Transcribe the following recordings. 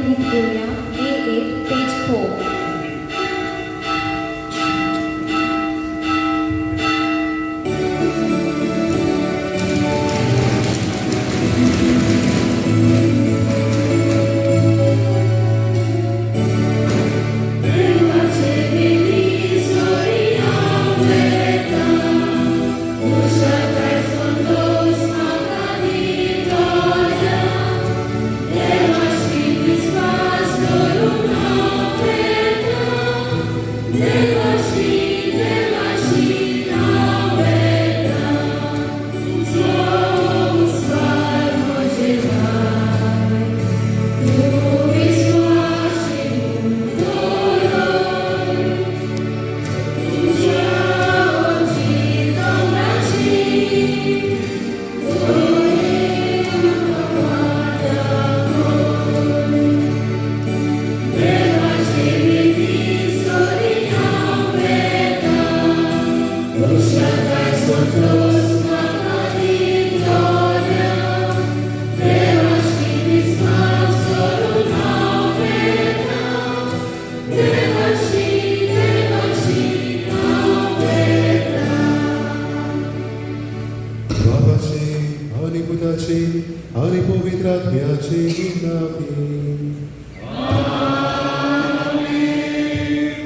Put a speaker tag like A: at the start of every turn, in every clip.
A: गीत घेऊया A8 page 4.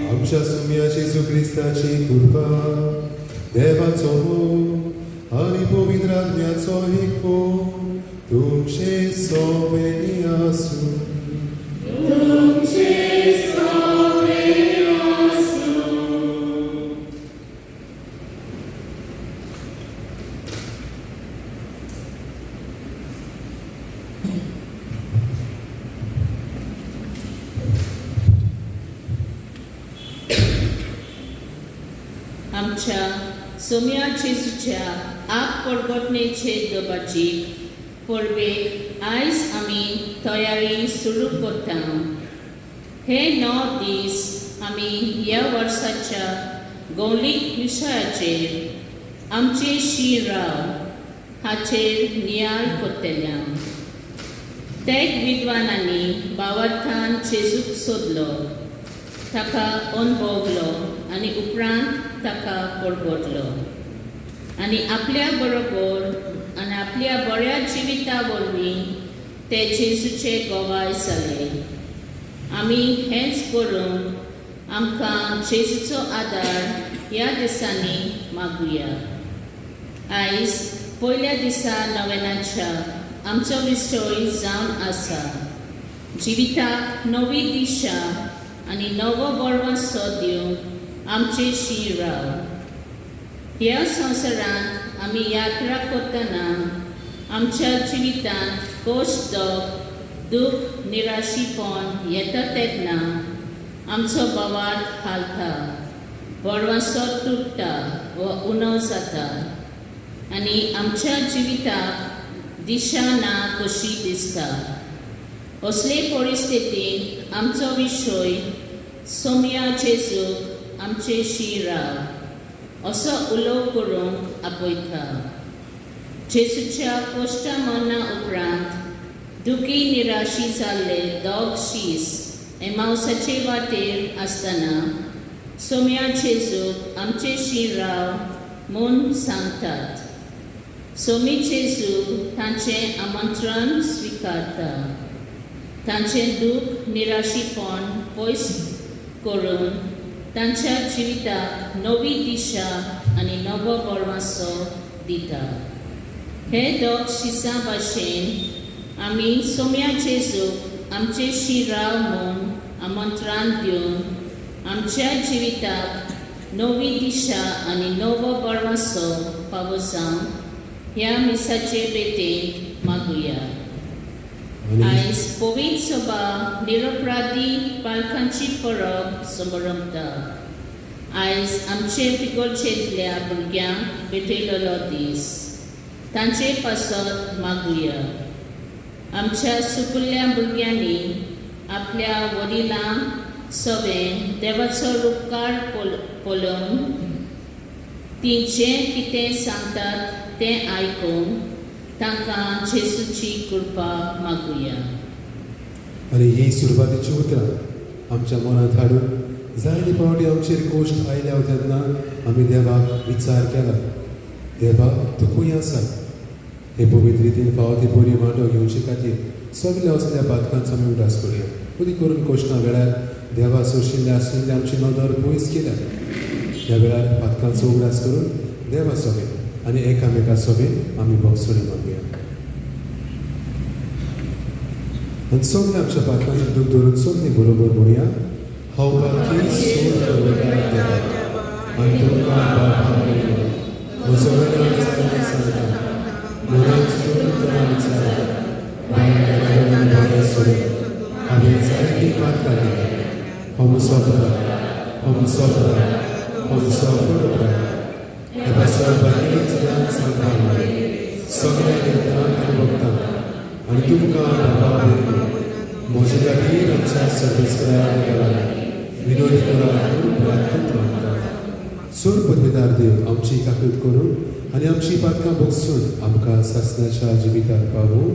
B: आमच्या सुम्या जेजू क्रिस्ताची कृपा, देवाचो मोग आनी पवित्र आत्म्याचो एकको तुमचे सोबती आसूं.
C: आमच्या सोम्या जेजूच्या आप परगटणेचे दोबाचीक परबेक आयज आमी तयारी सुरू करता. हे 9 दीस आमी ह्या वर्साच्या गौलीक विशयाचेर आमचे शिराव हाचेर नियाळ करतल्या. तेग विद्वानांनी भावार्थान जेजूक सोदलो, ताका अनुभवलो आनी उपरांत ताका परगटलो आनी आपल्या बरोबर आनी आपल्या बऱ्या जिविता वरवीं ते जेजूचे गोवाय जाले. आमी हेंच करूंक आमकां जेजूचो आदार ह्या दिसांनी मागुया. आयज पयल्या दिसा नोवेनाच्या आमचो विशय जावन आसा जिविताक नवी दिशा आनी नवो बरवंसो दिवंक आमचे शिराव. ह्या संवसारांत आमी यात्रा करतना आमच्या जिवितांत कश्ट, दूख, निराशीपण येता तेन्ना आमचो बोवाळ हालता, बरवंसो तुटता वा उणो जाता आनी आमच्या जिविताक दिशा ना कशी दिसता. असले परिस्थितींत आमचो विशय सोम्या जेजूक आमचे शिराव असो उलो करूंक आपयता. जेजूच्या कश्टा मरना उपरांत दुखी निराशी जाल्ले दोग शीस एमावसाचे वाटेर आसतना सोम्या जेजूक आमचे शिराव म्हूण सांगतात. सोमी जेजू तांचें आमंत्रण स्विकारता. तांचें दूख निराशीपण पयस करून तांच्या जिविताक नवी दिशा आनी नवो बरवंसो दिता. हे दोग शिसां भाशेन आमी सोम्या जेजूक आमचे शिराव म्हूण आमंत्रण दिवन आमच्या जिविताक नवी दिशा आनी नवो बरवंसो फावो जावंक ह्या मिसाचे बेतेंत मागुया. आयज पवित्र सभा निरपराधी पालकांची परब समारंभता. आयज आमचे फिगोरचेंतल्या भुरग्यांक भेटयलोलो दीस. तांचे पासत मागुया. आमच्या सुकुल्ल्या भुरग्यांनी आपल्या वडिलांक सवें देवाचो उपकार पळोवन ती जें कितें सांगतात तें आयकून तांकां जेजूची कृपा मागुया.
B: आनी ही सुरवातीची उतरां आमच्या मनांत हाडून जायते फावटी आमचेर गोश्ट आयल्या तेन्ना आमी देवाक विचार केला, देवा तुकूय आसा. हे पवित्र रितीन फावो ती बरी वांटो घेवचे खातीर सगल्या असल्या बातकांचो आमी उदास करुया. कधी करून कोश्टां वेळार देवा सोशिल्ले आशिल्ले आमची नदर पयस केल्या. ह्या वेळार बातकांचो उगडास करून देवा सोबे आनी एकामेका सोबे आमी भोगसणी मागुया. आनी सगळे आमच्या बातकांचें दूख धरून सगळीं बरोबर म्हणुया. हांव बातकी सोड दवरता देवा आनी तुमकां बाप म्हजो वेळार सांगता मनांत तुमकां विचारता हांवें जायती बातकां दिली. हम सफर एबा सर्वांगीण ज्ञान सांगपाक मेळ्ळें सगळ्या देवतांक आनी भक्तांक आनी तुमकां बाबा म्हजे खातीर आमच्या सर्वेस्पराक विनोदी करात प्रार्थीत मागता. सोड पदवेदार देव आमची काकूट करून आनी आमची बातकां भोगसून आमकां सासणाच्या जिविताक पावूं.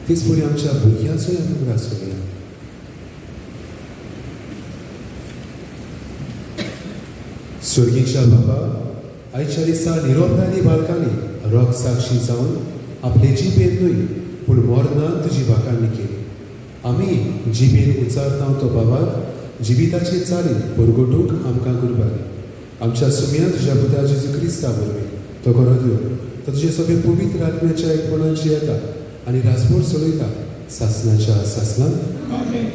B: तीच पुरी आमच्या भुरग्यांचोय आमी उगडास करुया. स्वर्गीच्या बाबा आयच्या दिसा निरोपणारी बाळकांनी रोग साक्षी जावन आपले जिबेंतूय पूण मोरनान तुजी वाखाणणी केली. आमी जिबेन उचारता तो बाबाक जिविताची चाली परगटूंक आमकां करपाक. आमच्या सुम्या तुज्या पुता जेजू क्रिस्ता वरवीं तो खरो दिवं तो तुजे सगळे पवित्र आत्म्याच्या एकपणाची येता आनी रासभर चलयता सासनाच्या सासनान.
D: आमेन.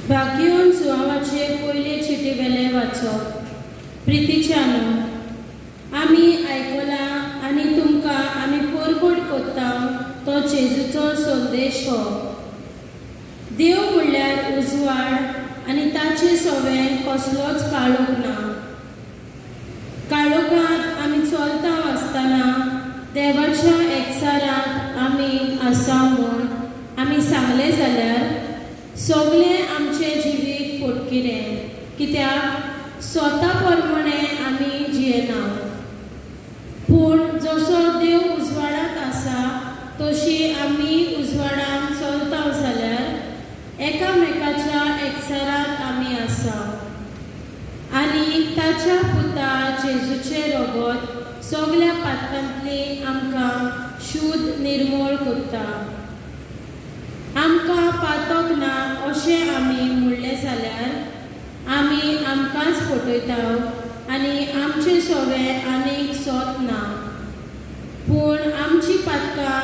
E: भाग्यवन सुवावाचे पयले चिटी वेले वाचप. प्रितीच्यानो, आमी आयकला आनी तुमकां आमी परगट कोत्ता तो जेजूचो संदेश हो. देव म्हणल्यार उजवाड आनी ताचे सोवे कसलोच काळोख ना. काळोखांत आमी चलता आसतना देवाच्या एकचारांत आमी आसा म्हूण आमी सांगले जाल्यार सगळे आमचे जिवीत फटकिरें, कित्याक स्वता प्रमाणे आमी जियेना. पूण जसो देव उजवाडांत आसा तशी आमी उजवाडांत चलता जाल्यार एकामेकाच्या एकचारांत आमी आसा. आनी ताच्या पुता जेजूचे रगत सगळ्या पातकांतली आमकां शुद्ध निर्मळ करता. आमकां पातक ना अशें आमी म्हणलें जाल्यार आमी आमकांच फटयता आनी आमचे सोवे आनीक सोत ना. पूण आमची पातकां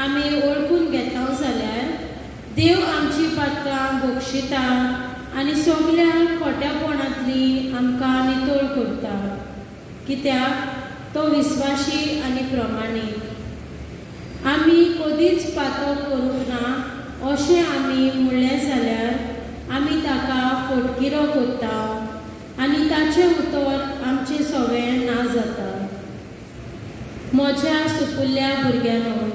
E: आमी वळखून घेता जाल्यार देव आमची पातकां बक्षिता आनी सगळ्या खोट्यापणांतली आमकां नितळ करता. कित्याक तो विस्वाशी आनी प्रमाणीक. आमी कधीच पातक करूंक ना अशें आमी म्हणलें जाल्यार आमी ताका फटकिरो करता आनी ताचें उतर आमचे सोवे ना जाता. म्हज्या सुपुल्ल्या भुरग्यांनो,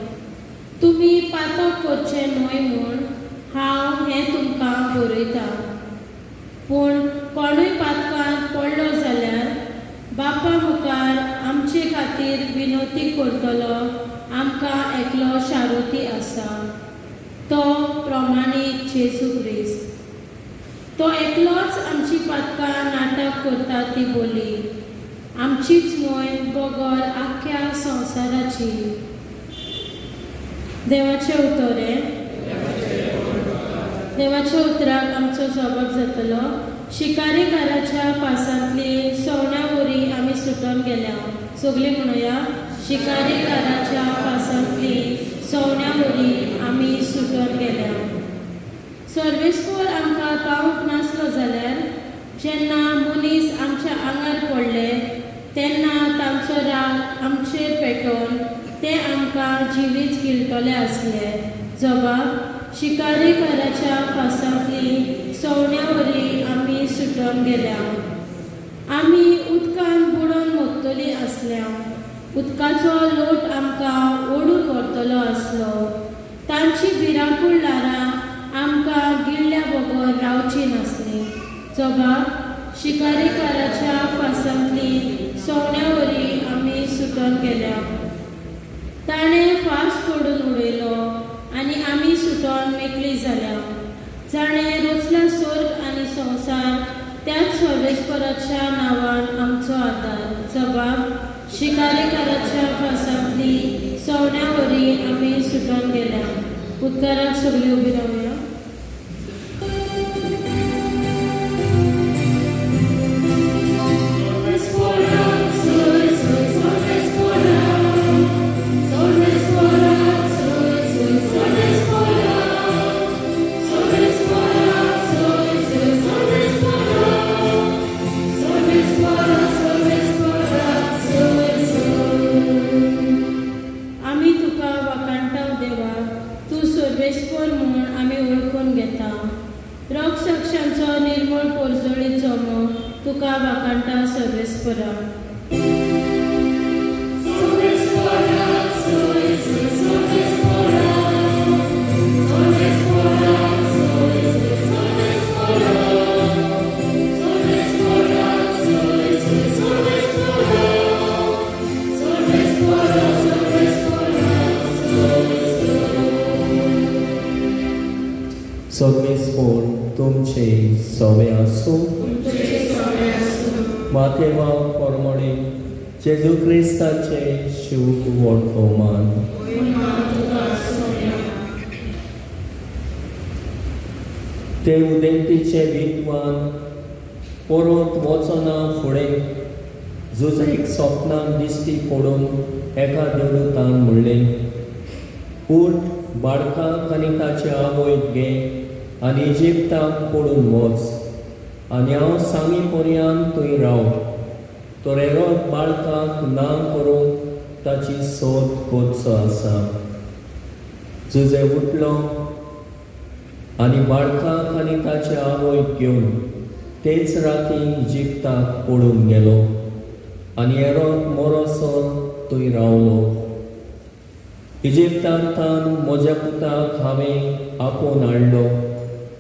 E: तुमी पातक करचें न्हय म्हूण हांव हें तुमकां बरयता. पूण कोणूय पातकांत पडलो जाल्यार बापा मुखार आमचे खातीर विनोती करतलो आमकां एकलो शारोती आसा, तो प्रमाणीक जेजू क्रिस्त. तो एकलोच आमची पातकां नाटक करता ती बोली, आमचीच न्हय बगर आख्या संवसाराची. देवाचे उतरे. देवाच्या उतराक आमचो जबाब जातलो. शिकारेकाराच्या पासांतली सवण्यावरी आमी सुटून गेल्या. सगळीं म्हणुया, शिकारेकाराच्या पासांतली सवण्यावरी आमी सुटून गेल्या. सर्वेस्पर आमकां पावूंक नासलो जाल्यार जेन्ना मनीस आमच्या आंगार पडले तेन्ना तांचो राग आमचेर पेटोवन ते आमकां जिवीत गिळटले आसले. जबाब, शिकारेकाराच्या पासांतली सवण्यावरी आमी सुटून गेल्या. आमी उदकांत बुडोवन मरतलीं आसल्या. उदकाचो लोट आमकां ओडून व्हरतलो आसलो. तांची भिरांकूळ लारां आमकां गिळ्ळ्या बगर रावची नासली. जबाब, शिकारेकाराच्या पासांतली सवण्यावरी आमी सुटून गेल्या. ताणें फास तोडून उडयलो आनी आमी सुटोन मेकळी जाल्या. जाणें रचला स्वर्ग आनी संवसार त्याच सर्वेस्पराच्या नांवान आमचो आदार. जबाब, शिकारेकाराच्या पासांतली सवण्यावरी आमी सुटोन गेल्या. उद्गाराक सगळीं उबी रावया. निर्मळ पोरजोळीचो तुका वाकांटा सर्वेस्परा.
D: Sognes por तुमचे सौ सोवे आसूं माथेवा परमणे जेजू क्रिस्ताचे शिव वर्तमान ते उदेंतीचे विद्वान परत वचना फुडें जुजैक स्वप्नांत दिश्टी पडून एका देवदूतान म्हणलें उठ बाळकाक आनी ताचे आवयक घे आनी इजिप्ताक पडून वच आनी हांव सांगी पर्यंत थंय राव तर हेरोद बाळकाक ना करूंक ताची सोद कोचो आसा जुजे उठलो आनी बाळकाक आनी ताचे आवयक घेवन तेच राती इजिप्ताक पडून गेलो आनी हेरोद मोरोसोन थंय रावलो इजिप्तांत तान म्हज्या पुताक हांवें आपोवन हाडलो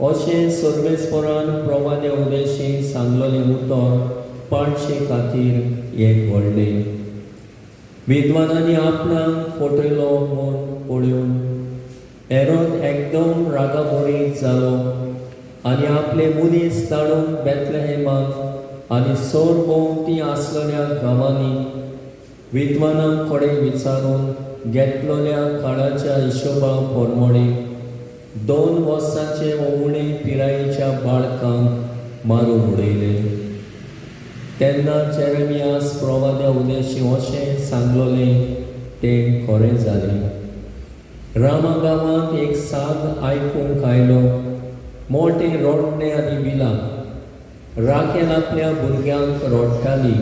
D: अशें सर्वेस्परान प्रवादे उदेशी सांगलोलें उतर पाडशे खातीर एक व्हडलें विद्वानांनी आपणाक फटयलो म्हूण पळोवन हेरोद एकदम रागाभरीत जालो आनी आपले मनीस धाडून बेतलेहेमाक आनी सोर भोंवती आसलेल्या गांवांनी विद्वानां कडेन विचारून घेतलेल्या काळाच्या हिशोबा प्रमाणे 2 वर्सांचे उणे पिरायेच्या बाळकांक मारून उडयले तेन्ना जेरेमियास प्रवाद्या उदेशी अशें सांगलोलें तें खरें जालें रामा गांवांत एक साद आयकूंक आयलो मोठे रोडणे आनी बिलां राखेल आपल्या भुरग्यांक रोडटाली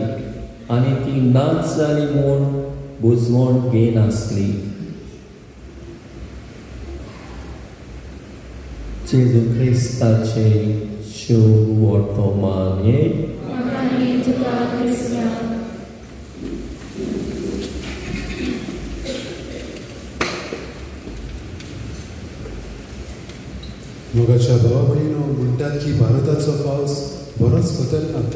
D: आनी ती नाच जाली म्हूण बुजवण घेनासली जेजू क्रिस्ताचे शुभ वर्तमान
B: मोगाच्या भावा भयणो म्हणटात की भारताचो पावस बरोच खतरनाक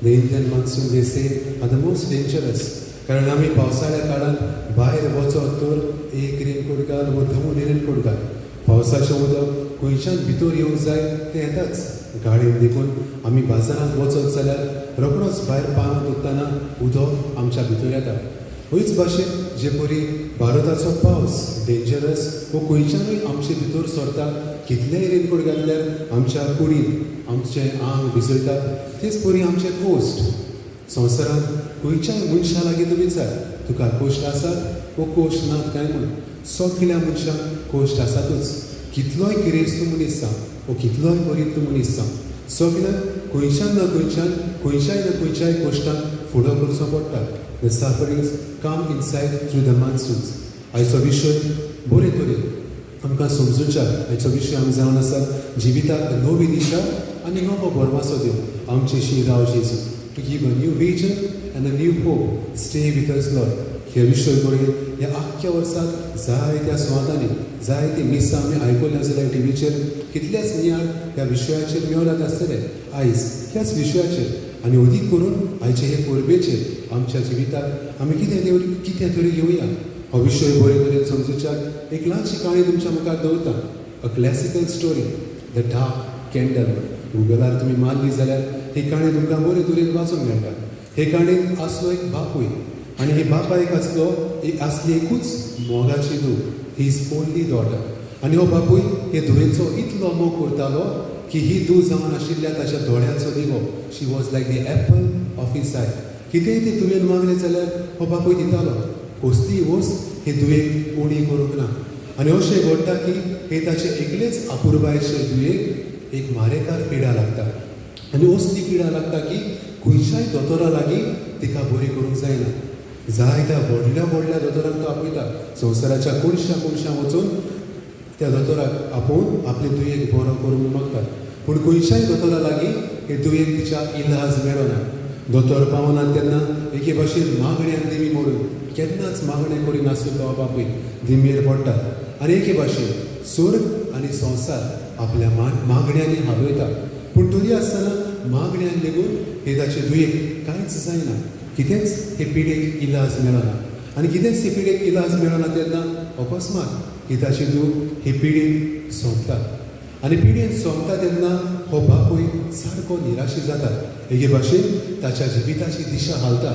B: the Indian monsoon they say are the most dangerous कारण आमी पावसाळ्या काळात भायर वचत तर एक रेनकोट घाल व धमून रेनकोट घाल पावसाचें उदक खंयच्यान भितर येवंक जाय तें येताच गाडयेन देखून आमी बाजारांत वचत जाल्यार रोखडोच भायर पावत उत्ताना उदक आमच्या भितर येता ह्योच भाशेन जे परी भारताचो पावस डेंजरस वो खंयच्यानूय आमचे भितर सरता कितलेय रेनकोट घातल्यार आमच्या कुडींत आमचें आंग भिजयता तेच परी आमचे कोस्ट संवसारांत खंयच्याय मनशा लागीं तूं विचार तुका कोश्ट आसा वो कोश्ट ना काय म्हूण सगल्या मनशांक कोश्ट आसातूच कितलोय किरेस्त मनीस सांग वो कितलोय बरीत मनीस सांग सगळ्यांक खंयच्यान ना खंयच्याय कोश्टांक फुडो करचो पडटा the sufferings come inside through the monsoons आयचो विशय बरे तरेन आमकां समजुच्या हाचो विशय आमी जावन आसा जिविताक नवी दिशा आनी नवो बरवासो दिवंक आमचे श्री राव जेजू to give a new vision and a new hope stay with us Lord हे विशय बरें ह्या आख्ख्या वर्साक जायत्या सुवातांनी जायती मिसां आमी आयकल्यो जाल्यार टिवीचेर कितलेच नियाळ ह्या विशयाचेर मेळत आसतले आयज ह्याच विशयाचेर आनी अदीक करून आयचे हे परबेचेर आमच्या जिविताक आमी कितें तरी घेवया हो विशय बरे तरेन समजुच्याक एक ल्हानशी काणी तुमच्या मुखार दवरता a classical story the dark candle गुगलार तुमी मारली जाल्यार ही काणी तुमकां बरे तरेन वाचूंक मेळटा हे काणयेंत आसलो एक बापूय आनी हे बापायक आसली एकूच मोगाची धूव हीज ओनली डॉटर आनी हो बापूय हे धुवेचो इतलो मोग करतालो की ही धूव जावन आशिल्ल्या ताच्या दोळ्याचो दिवो she was like the apple of his eye कितेंय ते तुवेन मागलें जाल्यार हो बापूय दितालो कसलीय वस्त हे धुवेक उणी करूंक ना आनी अशें घडटा की हे ताचे एकलेच आपुरबायेचे धुवेक एक मारेकार पिडा लागता आनी असली पिडा लागता की खंयच्याय दोतोरा लागीं तिका बरी करूंक जायना जायत्या व्हडल्या दोतोरांक तो आपयता संवसाराच्या कोणशा वचून त्या दोतोराक आपोवन आपले दुयेक बरो करूंक मागता पूण खंयच्याय दोतोरा लागीं हे दुयेक तिच्या इलाज मेळना दोतोर पावना तेन्ना एके भाशेन मागण्यांक दिमी म्हणून केन्नाच मागणें करिनासलो बापूय दिमेर पडटा आनी एके भाशेन स्वर्ग आनी संवसार आपल्या मागण्यांनी हालयता पूण तरी आसतना मागण्यांक लेगून हे ताचे दुयेक कांयच जायना कितेंच हे पिडेक इलाज मेळना आनी कितेंच हे पिडेक इलाज मेळना तेन्ना अकस्मात ही ताची धूव हे पिडेक सोंपता आनी पिडेन सोंपता तेन्ना हो बापूय सारको निराशी जाता. हेगे भाशेन ताच्या जिविताची दिशा हालता.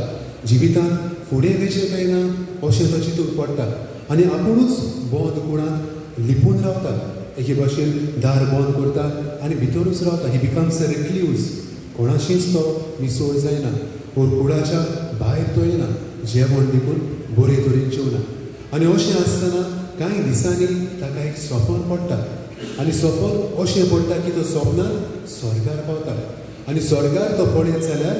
B: जिवितांत फुडें वेचें काय ना अशें तो चिंतून पडटा आनी आपुणूच बंद कुणांत लिपून रावता. एके भाशेन दार बंद करता आनी भितरूच रावता. ही बिकम्स अ रिक्ल्यूज. कोणाशीच तो मिसोळ जायना ओर कुडाच्या भायर तो येना. जेवण देखून बरे तरेन जेवना. आनी अशें आसतना कांय दिसांनी ताका एक स्वप्न पडटा आनी स्वप्न अशें पडटा की तो स्वप्नांत स्वर्गार पावता. आनी स्वर्गार तो पळयत जाल्यार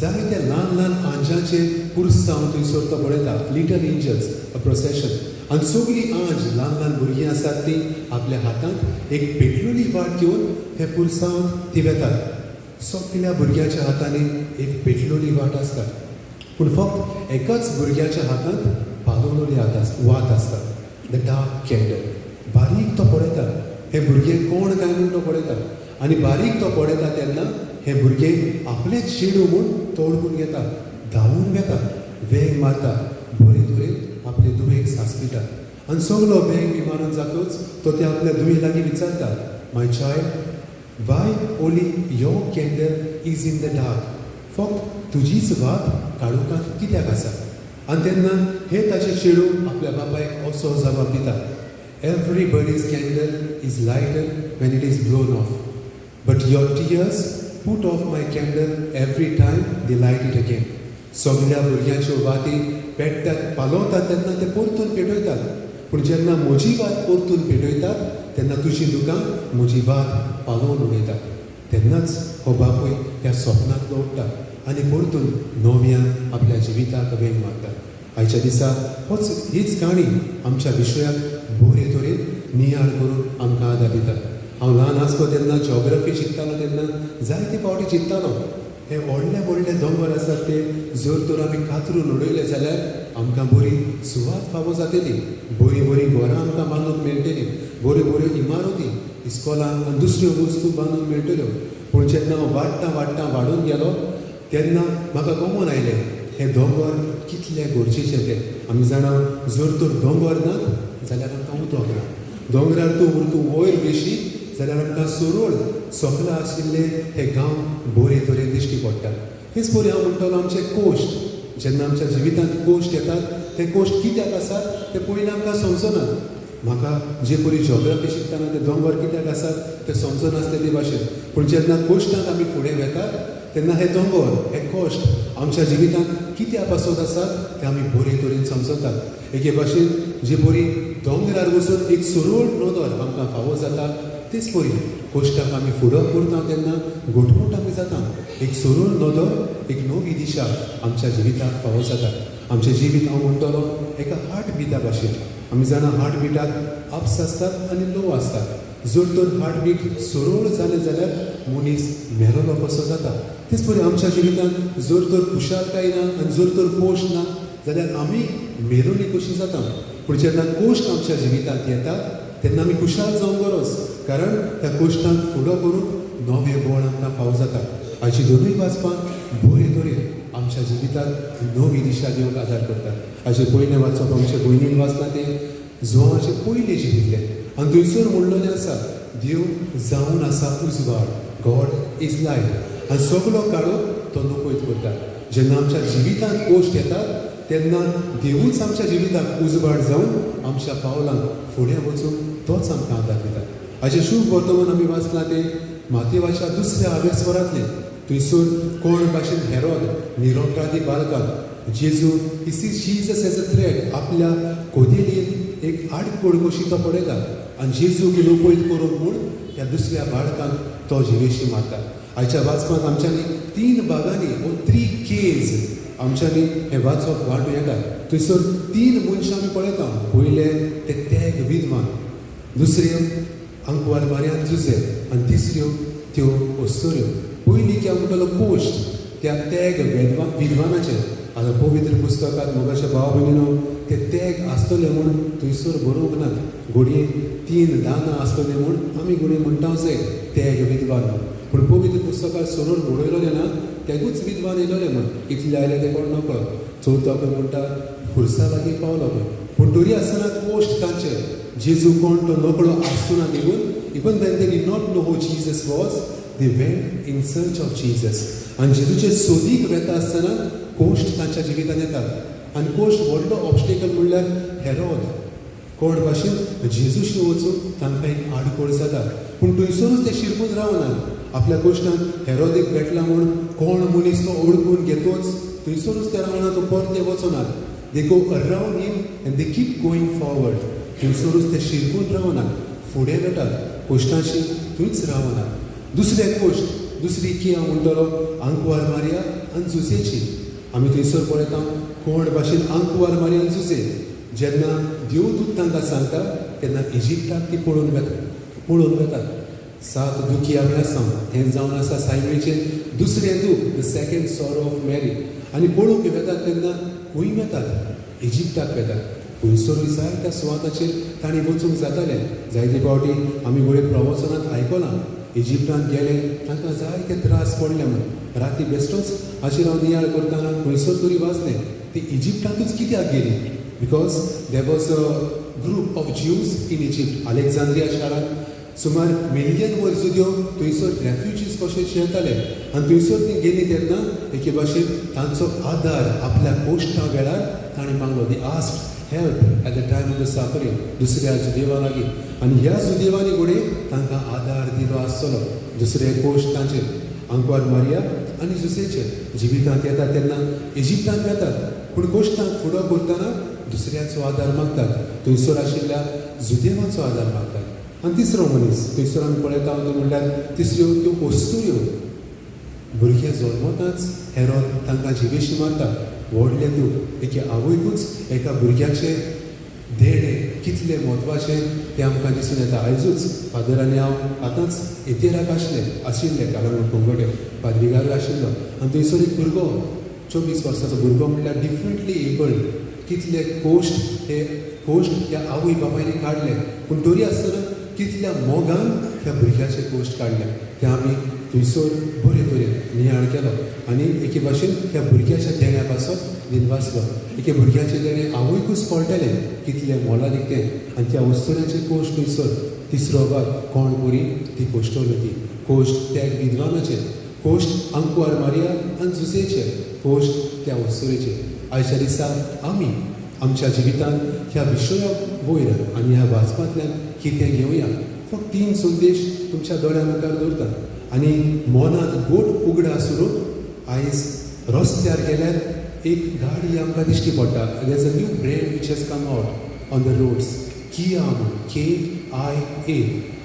B: जायते ल्हान ल्हान आंजांचे पुरसांव थंयसर तो पळयता. लिटल एंजल्स, अ प्रोसेशन. आनी सगळीं आंज ल्हान ल्हान भुरगीं आसात तीं आपल्या हातांत एक पेटलेली वाट घेवन हे पुरसांव ती वेतात. सगळ्या भुरग्याच्या हातांनी एक पेटलेली वाट आसता. पूण फक्त एकाच भुरग्याच्या हातांत पालोलेली वात आसता. The dark candle. बारीक तो पळयता. हे भुरगें कोण काय म्हूण तो पळयता. आनी बारीक तो पळयता तेन्ना हे भुरगें आपलेच चेडूं म्हूण तोडकून घेता. धांवून वेता. वेग मारता. बरे तरेन आपले दुयेक सांस्पिता. आनी सगलो वेग बी मारून जातूच तो ते आपल्या दुये लागीं विचारता, my child, why only your candle is in the dark. फक्त तुजीच वात काळोखांत कित्याक आसा. आनी तेन्ना हे ताचे चेडूं आपल्या बापायक असो जबाब दिता, everybody's candle is lighted when it is blown off, but your tears put off my candle every time they light it again. सगळ्या भुरग्यांच्यो वाती पेट्टात पालवतात तेन्ना ते परतून पेटयतात. पूण जेन्ना म्हजी वात परतून पेटयतात तेन्ना तुजी दुकां म्हजी वात पालोवन उडयता. तेन्नाच हो बापूय ह्या स्वप्नांतलो उठटा आनी परतून नव्यान आपल्या जिविताक वेग मारता. आयच्या दिसा हीच काणी आमच्या विशयाक बरे तरेन नियाळ करून आमकां आदार दिता. हांव ल्हान आसलो तेन्ना जॉग्रफी शिकतालो तेन्ना जायते फावटी चिंततालो हे व्हडले व्हडले दोंगर आसात ते जर तर आमी कातरून उडयले जाल्यार आमकां बरी सुवात फावो जातली. बरी बरी घरां आमकां बांदूंक मेळटलीं. बऱ्यो बऱ्यो इमारती, इस्कॉलां आनी दुसऱ्यो वस्तू बांदूंक मेळटल्यो. पूण जेन्ना हांव वाडटा वाडून गेलो तेन्ना म्हाका गमून आयलें हे दोंगर कितले गरजेचे ते. आमी जाणा जर तर दोंगर ना जाल्यार आमकां उदक ना. दोंगरार तूं वयर बेशी जाल्यार आमकां सरळ सकला आशिल्ले हे गांव बरे तरेन दिश्टी पडटा. हेच परी हांव म्हणटलो आमचे कोश्ट. जेन्ना आमच्या जिवितांत कोश्ट येतात ते कोश्ट कित्याक आसात ते पयलीं आमकां समजना. म्हाका जे परी जॉग्रफी शिकतना ते दोंगर कित्याक आसात ते समजनासले ते भाशेन. पूण जेन्ना कोश्टांत आमी फुडें वेतात तेन्ना हे दोंगर हे कोश्ट आमच्या जिवितांत कित्याक पासत आसात ते आमी बरे तरेन समजतात. एके भाशेन जे परी दोंगरार वचून एक सरळ नदर आमकां फावो जाता तेच परी कोश्टाक आमी फुडो करता तेन्ना घटमूट आमी जाता. एक सरळ नदर, एक नवी दिशा आमच्या जिविताक फावो जाता. आमचें जिवीत हांव म्हणटलो एका हार्ट बिटा भाशेन. आमी जाणा हार्ट बिटाक अप्स आसतात आनी लो आसतात. जर तर हार्ट बीट सरळ जालें जाल्यार मनीस मेलोलो कसो जाता. तेच परी आमच्या जिवितांत जर तर खुशालकाय ना आनी जर तर कोश्ट ना जाल्यार आमी मेलोली कशी जाता. पूण जेन्ना कोश्ट आमच्या जिवितांत येता तेन्ना आमी खुशाल जावंक गरज. कारण त्या कोश्टांक फुडो करून नवे बळ आमकां फावो जाता. हाची दोनूय वाचपाक बरे तरेन आमच्या जिवितांत नवी दिशा दिवंक आदार करता. हाचे पयलें वाचप आमचे भयणीन वाचना तें जोवाचे पयले जिवितले आनी थंयसर म्हणलेलें आसा देव जावन आसा उजवाड, गॉड इज लायट. आनी सगलो काळोख तो नपयत करता. जेन्ना आमच्या जिवितांत कोश्ट येतात तेन्ना देवूच आमच्या जिविताक उजवाड जावन आमच्या पावलांक फुडें वचून तोच आमकां आदार दिता. हाचें शुभ वर्तमान आमी वाचलां तें मातेवाच्या 2ऱ्या आवेस्वरांतलें. थंयसर कोण भाशेन हेरोद निरोक्रादी बाळकाक जेजू ही जीजस एज अ थ्रेड आपल्या कोदेलीन एक आडकोड कशी तो पळयता आनी जेजूक लोपयत करून म्हूण त्या 2ऱ्या बाळकांक तो जिवेशी मारता. हाच्या वाचपांत आमच्यांनी 3 भागांनी वो 3 केज आमच्यांनी हे वाचप वांटूं येता. थंयसर 3 मनशां आमी पळयता. पयलें ते तेग विद्वान, दुसऱ्यो अंकवारबाऱ्यान झुजे आनी तिसऱ्यो त्यो ओस्तोऱ्यो. पयलीं की हांव म्हणटलो कोश्ट त्या तेग विद्वानाचेर. आतां पवित्र पुस्तकांत मोगाच्या भाव भयणीनो ते तेग आसतले म्हूण थंयसर बरोवंक नात. घोडये 3 दानां आसतले म्हूण आमी घोडये म्हणटा जाय तेग विद्वान. पूण पवित्र पुस्तकांत सरळ बरयलेलें ना तेगूच विद्वान येयलेले म्हूण. इतले आयले ते कोण नकळ. चवथो म्हणटा खुर्सा लागीं पावलो पळय. पूण तरी आसतना कोश्ट तांचे जेजू कोण तो नकळो आसतना देखून even when they did not know who Jesus was, they went in search of Jesus. आनी जेजूचे सोदीक वेता आसतना कोश्ट तांच्या जिवितान येतात. आनी कोश्ट व्हडलो ऑब्स्टेकल म्हणल्यार हेरोद कोण भाशेन जेजूशी वचून तांकां एक आडकोळ जाता. पूण थंयसरूच ते शिरकून रावनात. आपल्या कोश्टान हेरोदेक भेटला म्हूण कोण मनीस तो ओळखून घेतोच थंयसरूच ते रावना, तो परते वचनात. They go around him and they keep going forward. थंयसरूच ते शिरकून रावनात, फुडें वतात कोश्टांशी, थंयच रावनात. दुसरे कोश्ट, दुसरी किया म्हणटलो आंकवार मारिया आनी जुसेची. आमी थंयसर पळयता कोण भाशेन आंकवार मारिया आनी जुसे जेन्ना देवदूत तांकां सांगता तेन्ना इजिप्टाक ती पळोवन वेतात. 7 दुखी आमी आसा हें जावन आसा सायबीचें दुसरें दूख, द सेकंड सॉरो ऑफ मॅरी. आनी पळोवंक वेतात तेन्ना खंय वेतात, इजिप्टाक वेतात. खंयसरूय जायत्या सुवाताचेर तांणी वचूंक जातालें. जायते फावटी आमी गोळे प्रवचनांत आयकलां इजिप्टांत गेले तांकां जायते त्रास पडले म्हूण. राती बेश्टोच हाचेर हांव नियाळ करतना खंयसर तरी वाचलें ती इजिप्टांतूच कित्याक गेली. Because there was a group of ज्यूज इन इजिप्ट. अलेक्झांद्रिया शारांत सुमार मिलियन वर्स जुद्यो थंयसर रेफ्युजीज कशे शेताले आनी थंयसर ती गेली तेन्ना एके भाशेन तांचो आदार आपल्या कोश्टा वेळार ताणें मागलो. दी asked help at the time of the suffering दुसऱ्या जुदेवा लागीं. आनी ह्या जुदेवानी घोडे तांकां आदार दिलो आसतलो. दुसरे कोश्ट तांचे आंकवार मारिया आनी जुसेचे जिवितांत येतात तेन्ना इजिप्टांत वेतात. पूण कोश्टांक फुडो करतना दुसऱ्याचो आदार मागतात, थंयसर आशिल्ल्या जुदेवाचो आदार मागतात. आनी तिसरो मनीस थंयसर आमी पळयता तो म्हणल्यार तिसऱ्यो त्यो ओस्तुऱ्यो. भुरगे जल्मताच हेरोद तांकां जिवेशी मारता. व्हडलें दूख एके आवयकूच एका भुरग्याचे देणे कितले म्हत्वाचे तें आमकां दिसून येता. आयजूच फादर आनी हांव आतांच एतेराक आशिल्ले कारण कोंगोडे पाद्रीगार आशिल्लो आनी थंयसर एक भुरगो 24 वर्साचो भुरगो म्हणल्यार डिफरंटली एबल्ड. कितले कोश्ट हे कोश्ट ह्या आवय बापायनी काडले पूण तरी आसतना कितल्या मोगान ह्या भुरग्याचे कोश्ट काडले ते आमी थंयसर बरे तरेन नियाळ केलो. आनी एके भाशेन ह्या भुरग्याच्या देण्या पासत दिन वाचलो. एके भुरग्याचे देणे आवयकूच कळटले कितले मोलादीक तें. आनी त्या वस्तुऱ्याचे कोश्ट थंयसर तिसरो भाग कोण बरी ती कोश्टोलॉजी. कोश्ट त्या विद्वानाचे, कोश्ट आंकवार मारिया आनी जुसेचे, कोश्ट त्या वस्तुरेचे. आयच्या दिसा आमी आमच्या जिवितांत ह्या विशया वयर आनी ह्या वाचपांतल्यान कितें घेवया. फक्त 3 संदेश तुमच्या दोळ्या मुखार दवरता. आनी मनांत गोट उगडा सुरू आयज रस्त्यार गेल्यार एक गाडी आमकां दिश्टी पडटा. There is a new brand which has come out on the roads, Kia म्हणून, KIA.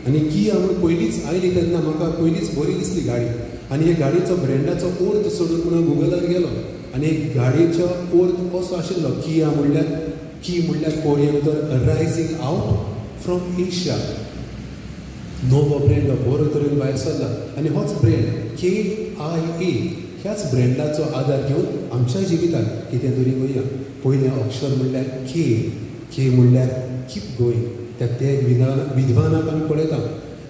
B: आनी किया म्हणून पयलींच आयली तेन्ना म्हाका पयलींच बरी दिसली गाडी. आनी हे गाडयेचो ब्रँडाचो अर्थ सोडून म्हणून गुगलार गेलो आनी गाडयेचो अर्थ असो आशिल्लो किया म्हणल्यार की म्हणल्यार कोरियन उतर रायझींग आवट फ्रॉम एशिया. नवो ब्रँड बरो तरेन भायर सरला आनी होच ब्रँड KIA ह्याच ब्रँडाचो आदार घेवन आमच्या जिवितांत कितें तरी वया. पयलें अक्षर म्हणल्यार के म्हणल्यार कीप गोईंग. त्या विद्वानाक आमी पळयता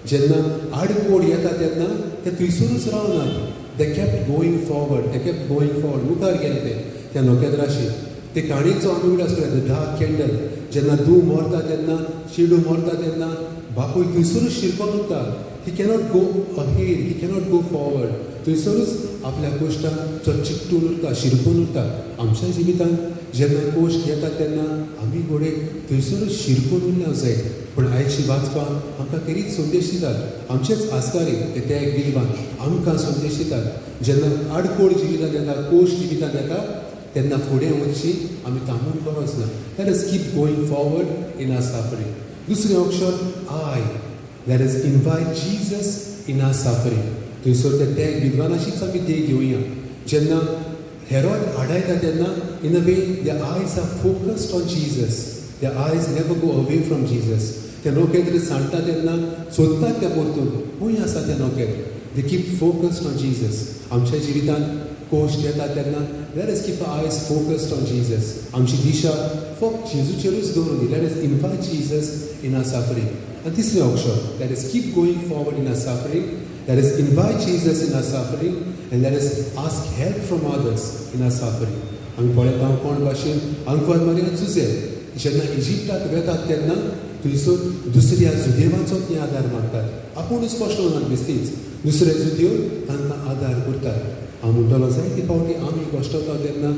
B: जेन्ना आडकोड येता तेन्ना ते थंयसरूच रावनात. दे केप्ट गोईंग फॉरवर्ड, मुखार गेले ते त्या नोकेत्राशी. ते काणयेचो आमी उगडास पळयता, द डार्क कॅन्डल. जेन्ना धूव मरता तेन्ना, शिडू मरता तेन्ना बापूय थंयसरूच शिरकोन उरता. He cannot go ahead, he cannot go forward. थंयसरूच आपल्या कोश्टाक चिकटून उरता, शिरकून उरता. आमच्या जिवितांत जेन्ना कोश्ट येता तेन्ना आमी घोडे थंयसरूच शिरकून उरल्या जाय. पूण आयची वाचपां आमकां तरीच संदेश दितात. आमचेच आस्कारी ते एक विद्वान आमकां संदेश दितात. जेन्ना आडकोड जिवितांत येता, कोश्ट जिवितांत येता तेन्ना फुडें वचची आमी थांबून बरोच ना. Let us keep going forward in our suffering. दुसरें अक्षर I. Let us invite Jesus in our suffering. थंयसर त्या विद्वानाशीच आमी देख घेवया. जेन्ना हेरोद आडायता तेन्ना in a way their eyes are focused on Jesus. Their eyes never go away from Jesus. ते नोकेत्र सांडटा तेन्ना सोदतात त्या परतून खंय आसा ते नोकेत्र. They keep focused on Jesus. आमच्या जिवितांत कोश्ट येता तेन्ना लेट अस कीप आवर आयज फोकस्ड ऑन जीसस. आमची दिशा फक्त जेजूचेरूच दवरून दी. Let us invite Jesus in our suffering. आनी तिसरें अक्षर let us keep going forward in our suffering. Let us invite Jesus in our suffering and let us ask help from others in our suffering. आमी पळयता कोण भाशेन आंकवार Maria जुसे जेन्ना इजिप्टाक वेतात तेन्ना थंयसर दुसऱ्या जुदेवांचो ती आदार मागतात. आपुणूच कश्ट होणार दिसतीच, दुसरे जुदेव तांकां आदार करतात. हांव म्हणटलो जायते फावटी आमी कश्टता तेन्ना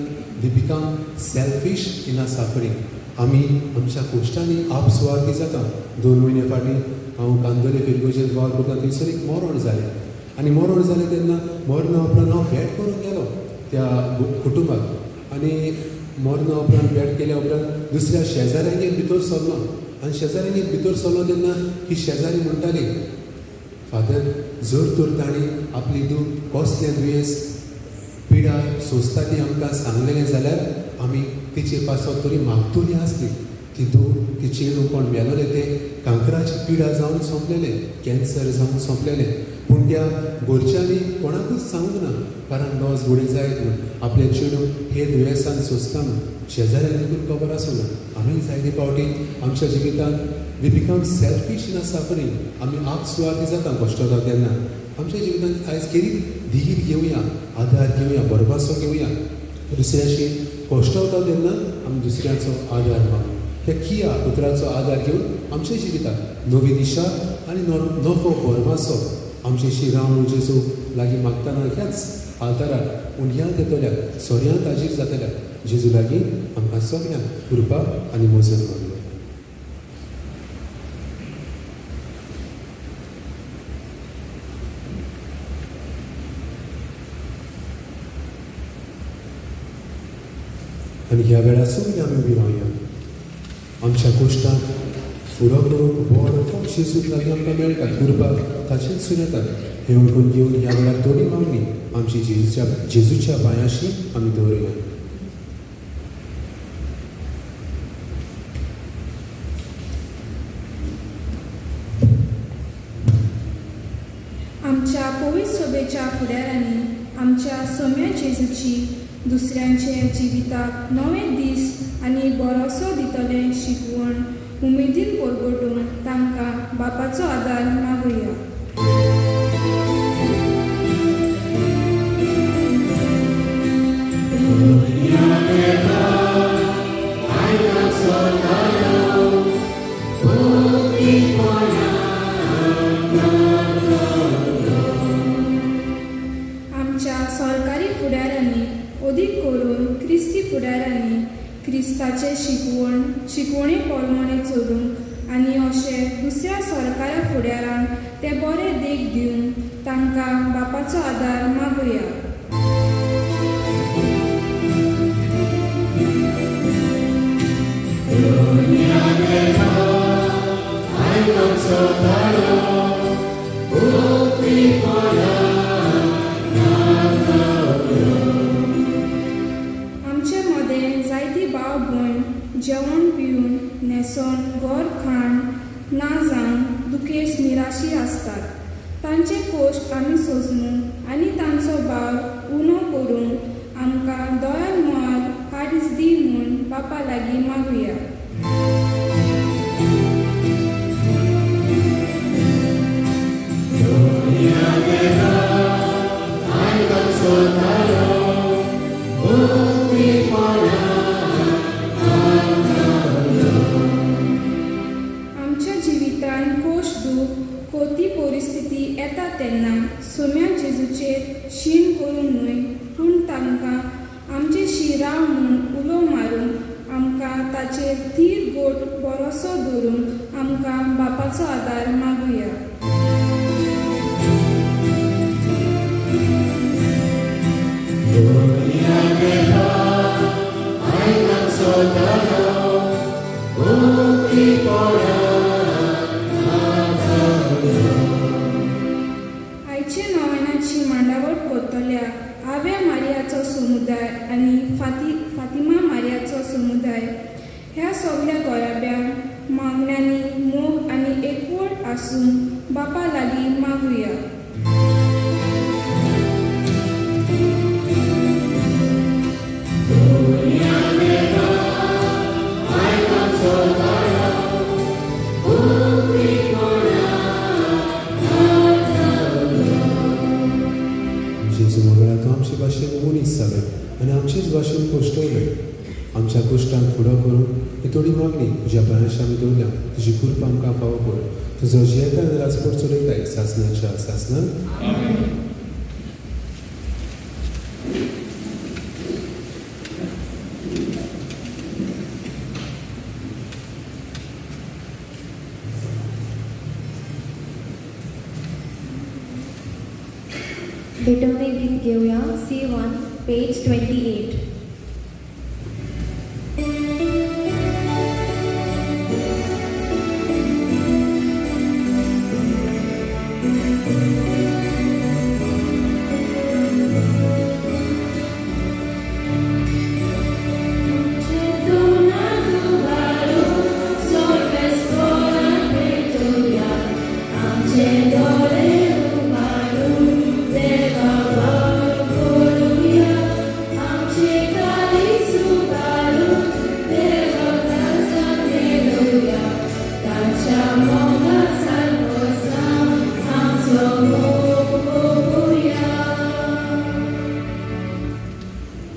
B: we become selfish in a suffering. आमी आमच्या कोश्टांनी आपस्वार्थी जाता. 2 म्हयने फाटीं हांव कांदोले फिरगोचेर वावर करता, थंयसर एक मरण जालें आनी मरण जालें तेन्ना मरणा उपरांत हांव भेट करूंक गेलो त्या कुटुंबाक आनी मरणा उपरांत भेट केल्या उपरांत दुसऱ्या शेजाऱ्यांगेर भितर सरलो आनी शेजाऱ्यांगेर भितर सरलो तेन्ना ही शेजारी म्हणटाली, फादर जर तर ताणें आपली कसलें दुयेंस पिडा सोंसता ती आमकां सांगलेलें जाल्यार आमी तिचे पासत तरी मागतली आसली. ती चेडूं कोण मेलोलें तें कांकराची पिडा जावन सोंपलेलें, कॅन्सर जावन सोंपलेलें. पूण त्या घरच्यांनी कोणाकूच सांगूंक ना, कारण लॉस घोडे जायत म्हूण आपलें चेडूं हे दुयेंसान सोंसता म्हूण. शेजाऱ्यांक देखून खबर आसूं ना. आमी जायते फावटी आमच्या जिवितांत we become selfish in a suffering. आमी आपस्वार्थी जाता कश्टता तेन्ना. आमच्या जिवितांत आयज खेरीत धीर घेवया, आदार घेवया, बरपासो घेवया. दुसऱ्याशी कश्ट वता तेन्ना आमी दुसऱ्याचो आदार मागूं. त्या किया उतराचो आदार घेवन आमच्या जिवितांत नवी दिशा आनी नवो बरपासो आमचे श्री राम जेजू लागीं मागतना ह्याच आदाराक उंड्यांत येतल्याक सोऱ्यांत हाजीर जातल्याक जेजू लागीं आमकां सगळ्यांक कृपा आनी मजत मागूया. आनी ह्या वेळार सगळीं आमी उबी रावया. आमच्या कोश्टांत फुडो करूंक व्हड फोग जेजूक लागीं आमकां मेळटा, कृपा ताचेच सुनेता. हे उमकून घेवन ह्या वेळार दोनी मागणी आमची जेजूच्या पांयाशी आमी दवरुया.
A: आमच्या पवित्र सभेच्या फुडाऱ्यांनी आमच्या सोम्या जेजूची दुसऱ्यांचे जिविताक नवे दीस आनी बरोसो दितले शिकवण उमेदीन परगटून तांकां बापाचो आदार मागुया. आमच्या सरकारी फुडाऱ्यांनी अदीक करून क्रिस्ती फुडाऱ्यांनी क्रिस्ताचे शिकवणे पोरमाणे चोरूंक आनी अशें दुसऱ्या सरकारा फुडाऱ्यांक ते बरे देख दिवन तांकां बापाचो आदार मागुया. आमचे मदें जायती भाव भयण जेवण पिवन न्हेसोन घर खाण ना जावन दुखेस निराशी आसतात. तांचे कोश्ट आमी सोजूंक आनी तांचो भाव उणो करूंक आमकां दयाल मोल हाडीस दी म्हूण बापा लागीं मागुया. आमच्या जिवितांत कोश दूख कोती परिस्थिती येता तेन्ना सोम्या जेजूचेर शीण करूंक न्हय, पूण तांकां आमचे शिराव म्हूण उलो मारून आमकां ताचेर थीर गोट बरोसो दवरूंक आमकां बापाचो आदार मागुया. आयचे नोवेनाची मांडावळ करतल्या आवे मारियाचो समुदाय आनी फातिमा मारियाचो समुदाय ह्या सगळ्या गोराब्यांक मागण्यांनी मोग आनी एकवट आसून बापा लागीं मागुया.
B: जेजू मंगळाक आमचे भाशेन मनीस जाले आनी आमचेच भाशेन कश्ट येले. आमच्या कुश्टांक फुडो करून ही थोडी मागणी तुज्या पांयाशी आमी दवरल्या तुजी कृपा आमकां फावो कर तुजो जियेता राजकोट चलयताय सासणाच्या सासणान
F: भेटवणी गीत घेऊया C1 पेज 28.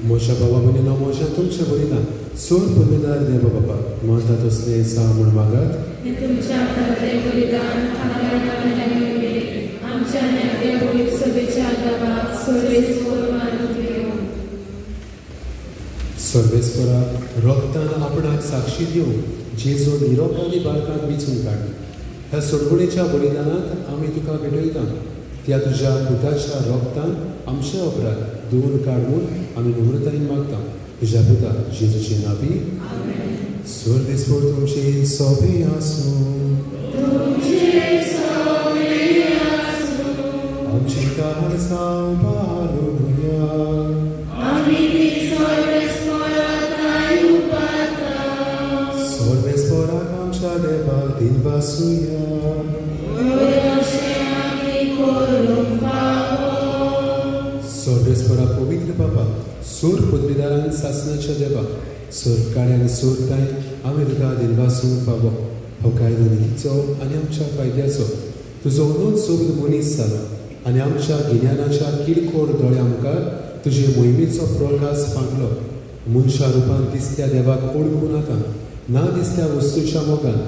F: मोशा बाबा बनिनो मोशा तुमच्या बलिदान सोड पुर्वेदार देव बाबा माता तसले सा म्हण मागात
E: हे तुमच्या हातातले बलिदान आमच्या नेत्या होईल सभेच्या गावात
B: सर्वेस्परा रोगतान आपणाक साक्षी दिवं जेजो निरोपानी बाळकांक विचून काडली ह्या सोडवणेच्या बलिदानात आमी तुका भेटयता त्या तुज्या पुताच्या रोगतान आमचे अपराध दूर काडून आमी नम्रतायेन मागता तुज्या पुता जेजूचे नावी स्वर्देस्पर तुमचे सोबे आसूं आमची काळ सांबाळुया सर्वेस्पराक आमच्या देवाक दिनवासुया सर्वेस्परा पवित्र बाबा सोर पदवीदारान सासणाच्या देवा सोर काळे आनी सोर ताय आमी तुका दिनवासूंक फावो हो कायदो नितीचो आनी आमच्या फायद्याचो तुजो उलोवन सोबत मनीस जाला आनी आमच्या गिन्यानाच्या किरकोळ दोळ्या मुखार तुजे मोहिमेचो प्रकाश फांकलो मनशा रुपान दिसत्या देवाक ओळखूं नाका ना दिसत्या वस्तूच्या मोगान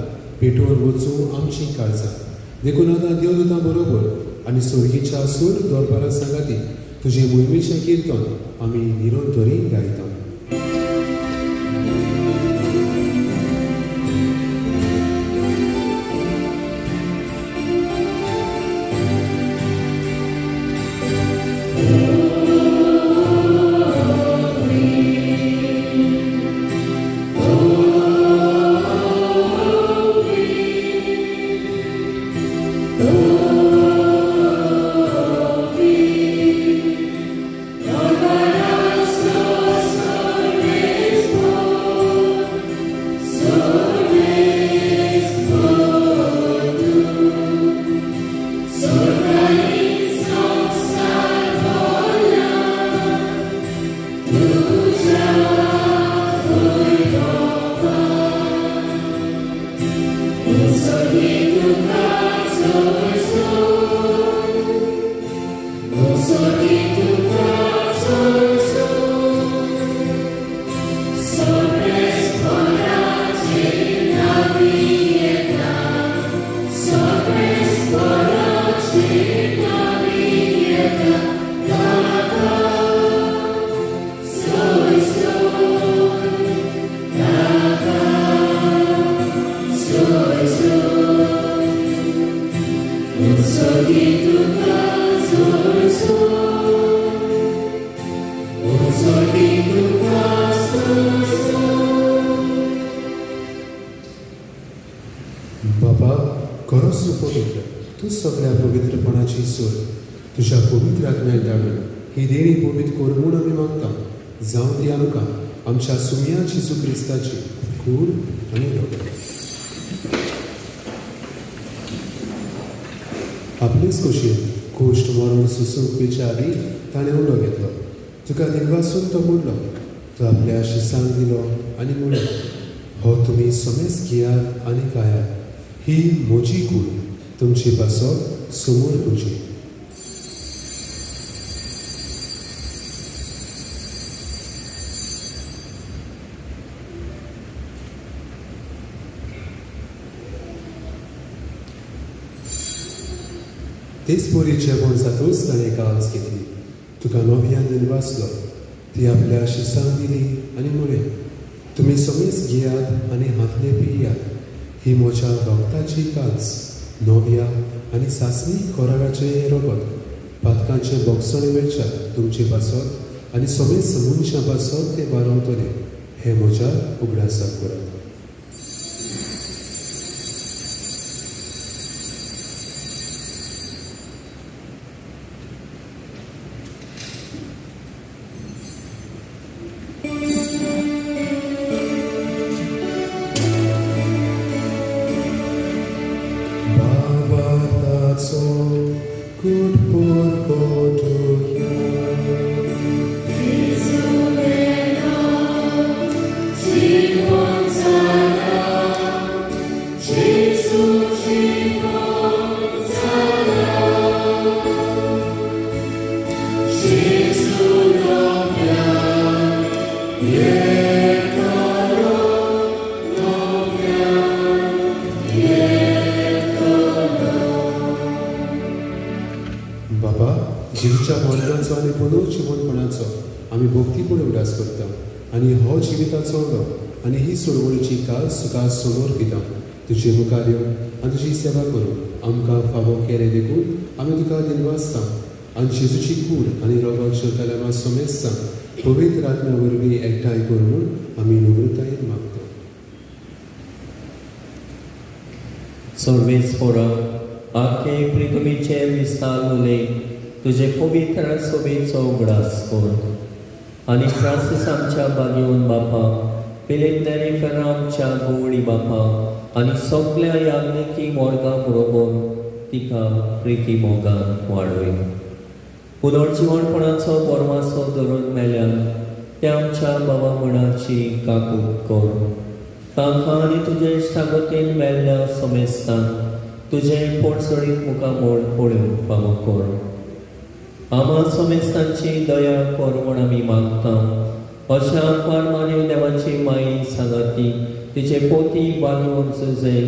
B: पेटोवन वचूं आमची काळजां देखून आतां देवदूतां बरोबर आनी सोर्गीच्या सूर दरबारा सांगाती तुजे मोहिमेचें किर्तन आमी निरंतरीन गायता बाबा खरोच तूं पवित्र तूं सगळ्या पवित्रपणाची सोय तुज्या पवित्र आत्म्यान धाडून ही देणी पवित्र कर म्हूण आमी मागता जावं ती आमकां आमच्या सुम्या जेजू क्रिस्ताची खून आनी रोग आपलेच खोशयेन कोश्ट मरण सुसूंक विचारी ताणें उलो घेतलो तुका दिनवासून तो म्हणलो तो आपल्या शिसांक दिलो आनी म्हणलो हो तुमी समेज घेयात आनी खायात ही म्हजी कूड तुमची बसप समोर तुजी तेच पोरी जेवण जातूच ताणें काळज घेतली. तुका नव्यान दिनवासलो. ती आपल्या शिसांक दिली आनी म्हळें, तुमी समेस घेयात आनी हातले पियात. ही म्हज्या रोगताची काळज, नव्या आनी सासणी खोराकाचे रोगत. पातकांचे बोगसणे वेळच्यात तुमचे पासत आनी समेस मनशां पासत ते वारवतले. हे म्हज्या उगडासाक करात. आमी भक्तीपूर्ण उडास करता आनी हो जिविताचो ओडो आनी ही सोडवणीची काळ सुका समोर दिता. तुजे मुखार येवन आनी तुजी सेवा करून आमकां फावो केले देखून आमी तुका दिनवासता. आनी जेजूची कूड आनी रोगाक शोधताल्या समेस सांग पवित्र आत्म्या वरवीं एकठांय कर म्हूण आमी नम्रतायेन मागता.
D: सर्वेस्परा आख्खे पृथ्वीचे विस्तार उलय तुजे पवित्र सोबेचो उगडास कर. आनी फ्रांसीस आमच्या बागेवन बापा, पिलेटनेरी फेरा आमच्या गोवडी बापा आनी सगळ्या याज्ञिकी वर्गां बरोबर तिका प्रिती मोगान वाडय. पुदळ जिवणपणाचो बोरमासो धरून मेल्यान त्या आमच्या बाबा मणाची काकूट कर. तांकां आनी तुजे इश्टागतीन मेल्ल्या समेस्तान तुजे पोटसडीत मुखामोळ पळोवंक फावो कर. आम्हा समेस्तांची दया कर म्हूण आमी मागता. अशा पारमारीव देवाची माई सांगाती तिचे पोती बागेवन सुजे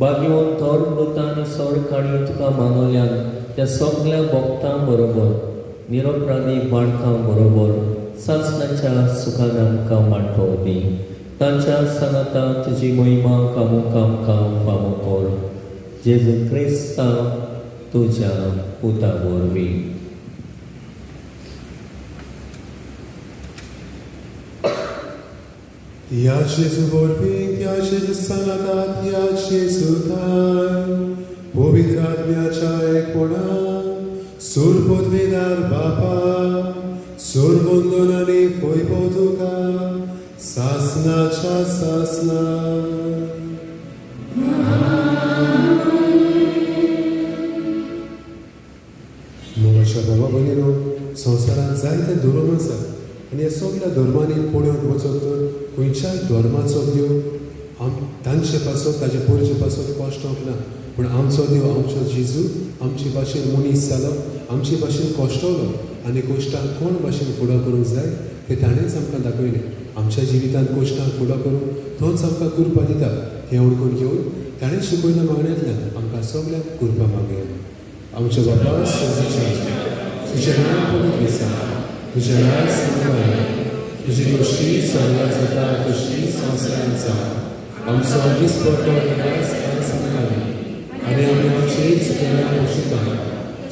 D: बागेवन थोर मृतां आनी सोर काणी तुका मानवल्यान त्या सगळ्या भक्तां बरोबर निरपराधी बाळकां बरोबर सासणाच्या सुखान आमकां वांटो दी. तांच्या सांगाता तुजी महिमा कामूक आमकां फावो कर. जेजू क्रिस्ता तुज्या पुता वरवीं.
B: या जेजू वरवीं या जेजू सांगातात या जेजू काय पवित्र आत्म्याच्या एकपणान सूर पदवीदार बापा सूर वंदन आनी वैभव तुका सासनाच्या सासना. मोगाच्या बाबा भगिनो, संवसारांत जायते धर्म आसात आनी ह्या सगळ्या धर्मांनी पळोवन वचत तर खंयच्याय धर्माचो देव तांचे पासत ताचे पोरचे पासत कश्टांक ना. पूण आमचो देव आमचो जेजू आमचे भाशेन मनीस जालो, आमचे भाशेन कश्टवलो आनी कश्टांक कोण भाशेन फुडो करूंक जाय तें ताणेंच आमकां दाखयलें. आमच्या जिवितांत कश्टांक फुडो करून तोच आमकां कृपा दिता. हें ओळखून घेवन ताणें शिकयल्या मागण्यांतल्यान आमकां सगळ्यांक कृपा मागया. आमच्या बापा तुजें नांव पवित्र आसा, तुजें राज संवय, तुजी गोश्टी स्वर्गांत जाता तशी संवसारांत जाता. आमचो दिसपट्टो आज आमकां आनी आमी आमची चुकल्यां पोशिता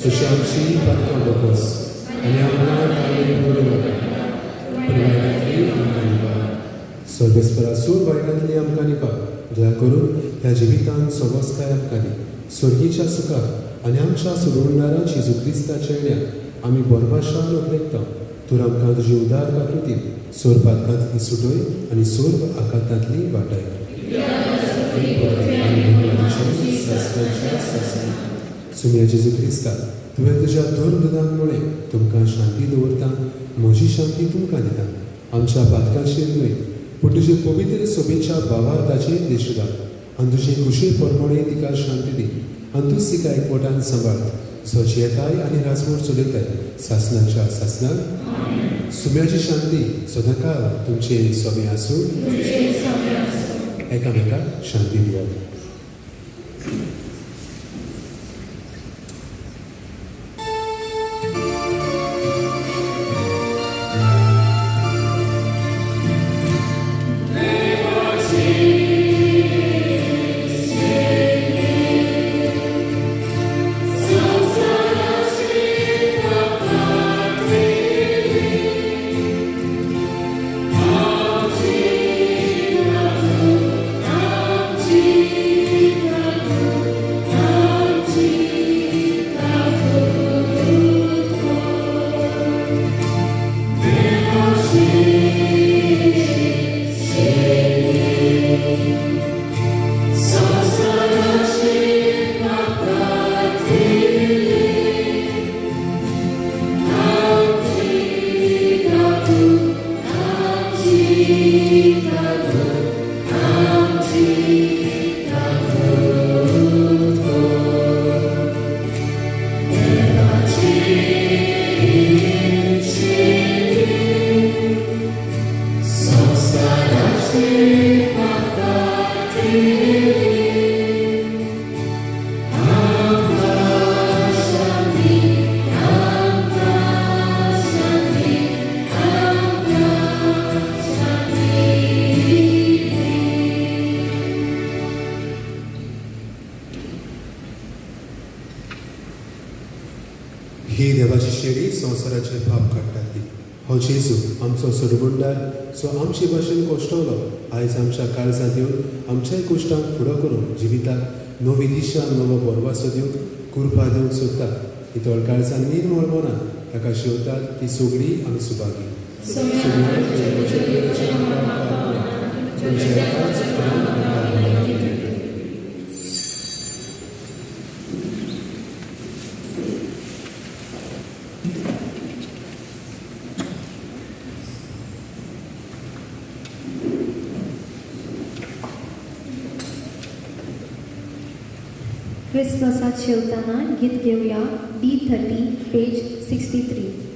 B: तशी आमची पातकां बकस आनी आमकां ताळमेळ करूं नाका पूण वायटांतली आमकां निभा. सर्वेस्परा सूर वायटांतली आमकां निभा. दया करून ह्या जिवितांत सवस्काय आमकां दी. स्वर्गीच्या सुखाक आनी आमच्या सुरवणारा जेजू क्रिस्ताच्या येण्याक आमी बरभाशान उखलेकता. तर आमकां तुजी उदार काकृती सोर पातकांतली सुटय आनी सोर आकांतांतली वाटाय. सुम्या जेजू क्रिस्ता तुवें तुज्या धर्मदान मुळे तुमकां शांती दवरता. म्हजी शांती तुमकां दिता. आमच्या पातकाचेर न्हय पूण तुजे पवित्र सोबेच्या भावार्थाचेर दिश्ट घाल आनी तुजे कुशीर परमणे तिका शांती दी आनी तूं तिका एकवटान सांबाळ. सोची येताय आनी राजमोड चलयताय सासनाच्या सासनाक. सुम्याची शांती सदांकाळ तुमचे सोबे आसूं. एकामेकाक शांती दियात. संवसाराचे पाप काडटात ती हो जेजू आमचो सोडमंडार सो आमचे भाशेन कोश्टवलो आयज आमच्या काळजांत येवन आमच्याय कोश्टांक फुडो करून जिविताक नवी दिशा नवो बोरवासो दिवंक कृपा दिवंक सोदता ही तोळ काळजान निर्मळ मनां ताका शेवतात ती सगळी आमी सुभागी
G: क्रिसमसात शेवताना गीत घेऊया D30 page 63.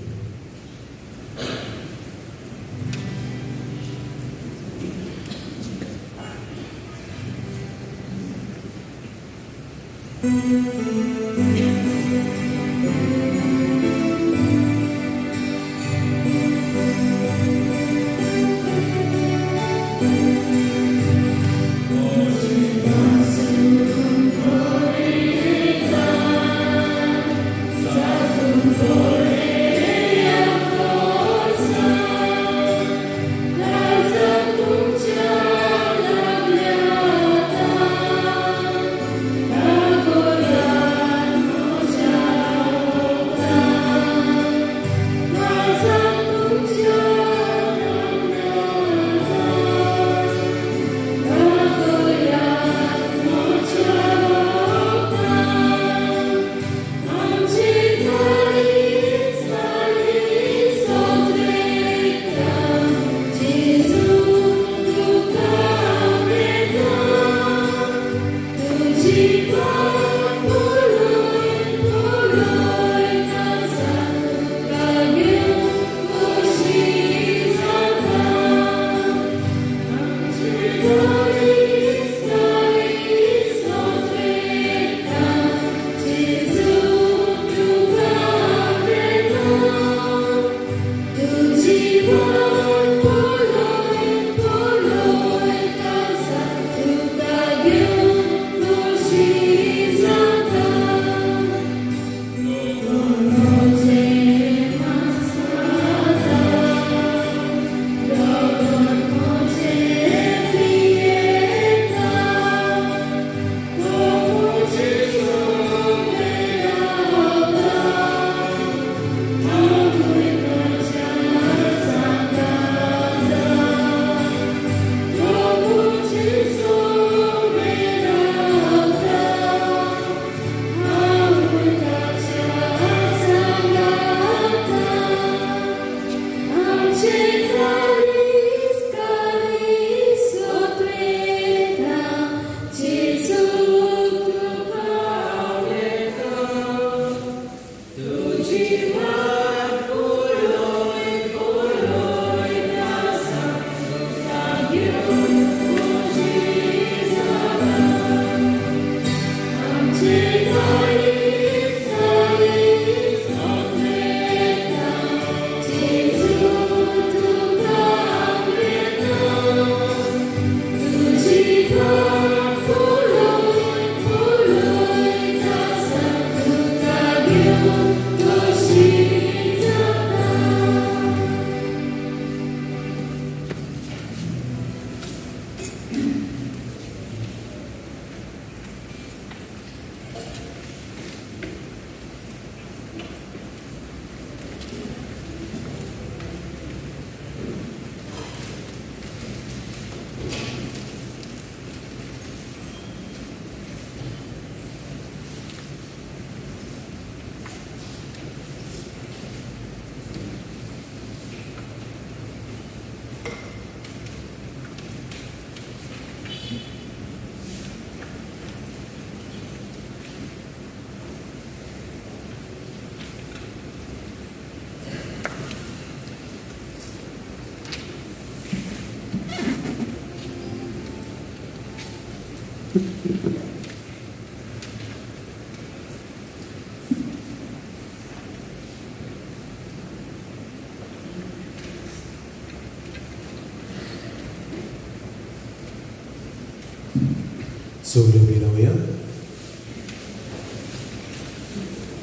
B: Soglia Milauia,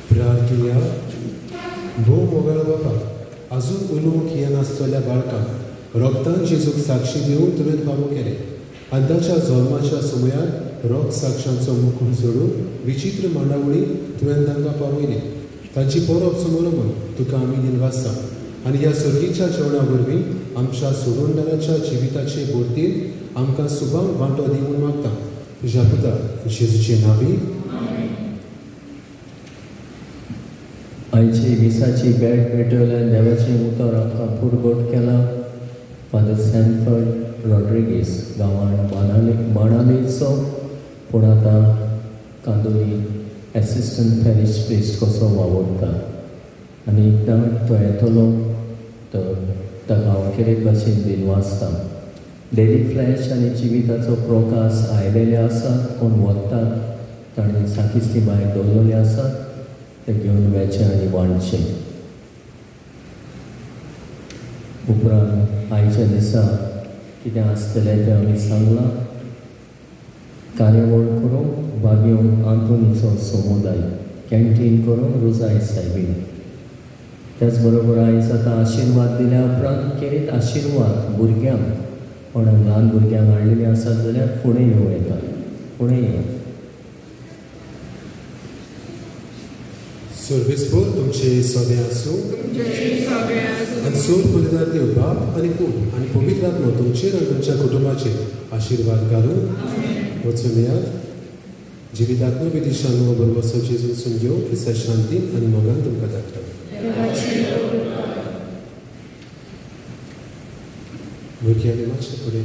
B: Pratia, Bomoga अजून उलोवंक येनासतल्या बाळकांक रोगतान जेजूक साक्षी दिवन तुवें फावो केलें आनी ताच्या जल्माच्या समयार रोग साक्षांचो मुकूट जोडून विचित्र मांडावळी तुवें तांकां पावयली तांची परब समोर तुका आमी दिनवासता आनी ह्या सर्गीच्या जेवणा वरवीं आमच्या सोडूनदाराच्या जिविताचे बोरतीन आमकां सुभांग वांटो दिवून मागता तुज्या पुता जेजूचे नांवी
D: आयची विसाची भेट मेळटल्यान देवाचें उतर आमकां पुरगोट केला फादर सॅनफर्ड रॉड्रिगीस गांवांत बाणावलेचो पूण आतां कांदोली एसिस्टंट पॅरिश प्रिस्ट कसो वावुरता आनी एकदां तो येतलो तर ताका हांव कितें भाशेन दिनवासता डेली फ्लॅश आनी जिविताचो प्रकाश आयलेले आसात कोण वतात ताणें साकिस्ती भायर दवरलेले आसात ते घेवन वेचें आनी वांटचें उपरांत आयच्या दिसा कितें आसतलें तें आमी सांगलां कार्यावळ करूं बागेवन आंतोनीचो समुदाय कॅन्टीन करूं रुजाय सायबीण त्याच बरोबर आयज आतां आशिर्वाद दिल्या उपरांत कितें आशिर्वाद भुरग्यांक पण ल्हान भुरग्यांक हाडलेलीं आसात जाल्यार फुडें येवं येता फुडें येवं
B: सर्वेस्पर तुमचे सगळे आसूं आनी सोर पवित्र देव बाप आनी पूत आनी पवित्र आत्मा तुमचेर आनी तुमच्या कुटुंबाचेर आशिर्वाद घालून वचून येयात जिवितात्म विदिशान बरोबर जेजून घेवन क्रिस्ता शांतीन आनी मोगान तुमकां धाडटा भुरग्यांनी मातशें फुडें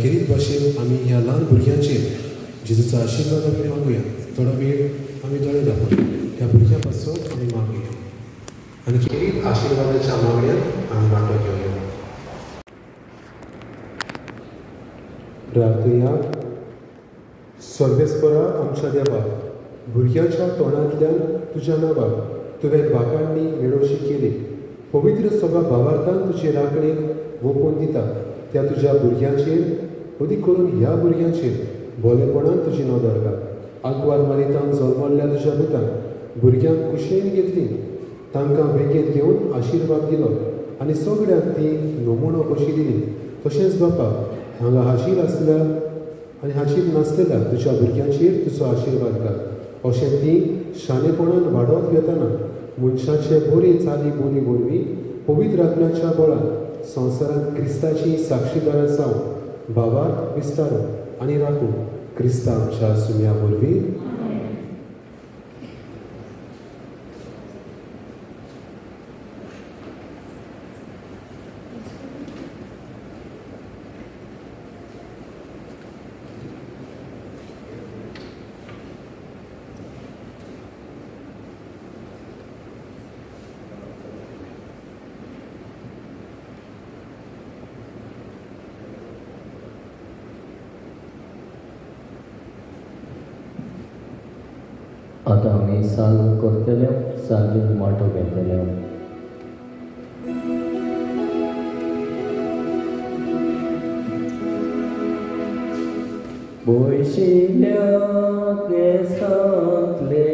B: किरीत भाशेन आमी ह्या ल्हान भुरग्यांचेर जेजूचो आशिर्वाद आमी मागुया थोडो वेळ आमी दोळे दाखोवन ह्या भुरग्यां पासून आमी मागुया आनी किरीत आशिर्वादाच्या मागण्यांत आमी वांटो घेवया प्रार्थया सर्वेस्परा आमच्या देवा भुरग्याच्या तोंडांतल्यान तुज्या नांवाक तुवें वाकांनी मेळोवशी केली पवित्र सभा भावार्थान तुजे राखणेक ओपून दिता त्या तुज्या भुरग्यांचेर अदीक करून ह्या भुरग्यांचेर बोलेपणान तुजी नदर घाल आंकवार मारितान जल्मल्ल्या तुज्या पुतान भुरग्यांक कुशेन घेतली तांकां वेगेत घेवन आशिर्वाद दिलो आनी सगळ्यांक ती नमुनो कशी दिली तशेंच बापा हांगा हाजीर आसल्या आनी हाजीर नासलेल्या तुज्या भुरग्यांचेर तुजो आशिर्वाद घाल अशें ती शाणेपणान वाडत वेताना मनशाचे बरी चाली बोली वरवीं पवित्र आत्म्याच्या बळान संवसारांत क्रिस्ताची साक्षीदारां जावन भावार्थ विस्तारूं आनी राखूं क्रिस्ता आमच्या सुम्या वरवीं
D: आतां आमी साल्व करतले साल्वीन वांटो घेतले बोयशिल्ल्या केसांतले